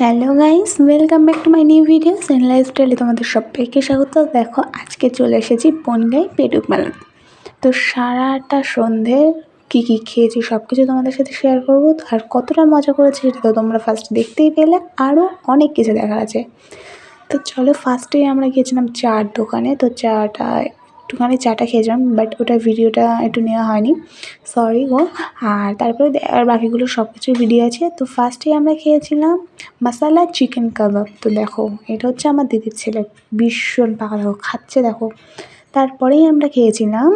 Hello guys, welcome back to my new video Sen লাইফস্টাইলে তোমাদের সবাইকে স্বাগত। দেখো আজকে চলে এসেছি বনগাঁই পেটুক মেলাতে। তো সারাটা সন্ধে কী কী খেয়েছি সব কিছু তোমাদের সাথে শেয়ার করবো। আর কতটা মজা করেছি সেটা তো তোমরা ফার্স্ট দেখতেই পেলে, আরও অনেক কিছু দেখার আছে। তো চলো, ফার্স্টেই আমরা গিয়েছিলাম চার দোকানে। তো একটুখানি চাটা খেয়েছিলাম, বাট ওটা ভিডিওটা একটু নেওয়া হয়নি, সরি গো। আর তারপরে আর বাকিগুলো সব কিছুর ভিডিও আছে। তো ফার্স্টেই আমরা খেয়েছিলাম মশালা চিকেন কাবাব। তো দেখো, এটা হচ্ছে আমার দিদির ছেলে, ভীষণ পাকা, দেখো খাচ্ছে দেখো। তারপরেই আমরা খেয়েছিলাম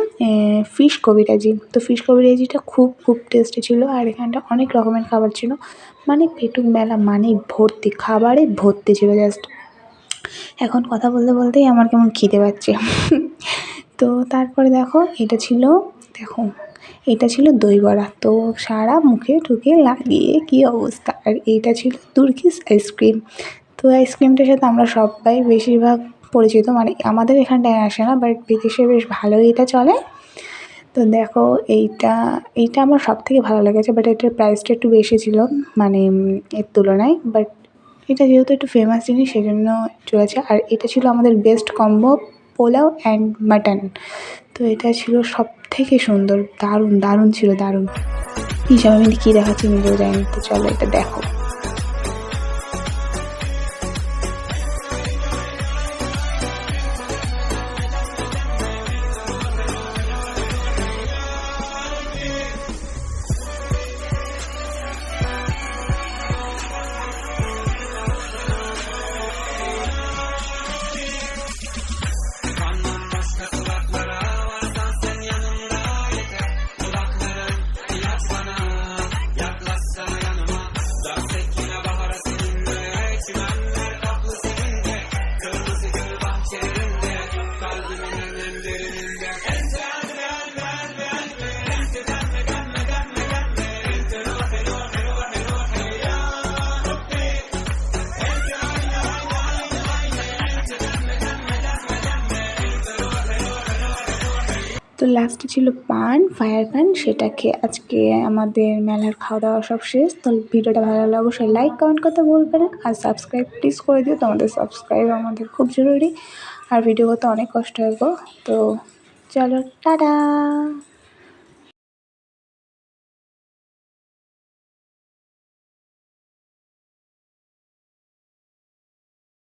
ফিশ কবিরাজি। তো ফিশ কবিরাজিটা খুব খুব টেস্টি ছিল। আর এখানটা অনেক রকমের খাবার ছিল, মানে পেটুক মেলা মানেই ভর্তি, খাবারে ভর্তি ছিল জাস্ট। এখন কথা বলতে বলতেই আমার কেমন খিদে পাচ্ছে। তো তারপরে দেখো এটা ছিল দই বড়া। তো সারা মুখে ঠুকে লাগিয়ে কী অবস্থা। আর এইটা ছিল তুর্কিশ আইসক্রিম। তো আইসক্রিমটার সাথে আমরা সবাই বেশিরভাগ পরিচিত, মানে আমাদের এখানটায় আসে না, বাট বিদেশে বেশ ভালোই এটা চলে। তো দেখো, এইটা আমার সব থেকে ভালো লেগেছে, বাট এটার প্রাইসটা একটু বেশি ছিল, মানে এর তুলনায়। বাট এটা যেহেতু একটু ফেমাস জিনিস সেই জন্য চলেছে। আর এটা ছিল আমাদের best combo, pulao and mutton. তো এটা ছিল সব থেকে সুন্দর, দারুণ দারুণ ছিল, দারুণ। হিসাবে আমি কী দেখাচ্ছি নিজেও জানি না। তো চলো এটা দেখো। তো লাস্টে ছিল ফায়ার পান, সেটা খেয়ে আজকে আমাদের মেলার খাওয়া দাওয়া সব শেষ। তো ভিডিওটা ভালো লাগলে অবশ্যই লাইক কমেন্ট করতে বলবে না, আর সাবস্ক্রাইব প্লিজ করে দিও। তোমাদের সাবস্ক্রাইব আমাদের খুব জরুরি, আর ভিডিও করতে অনেক কষ্ট হয় গো। তো চলো, টাটা।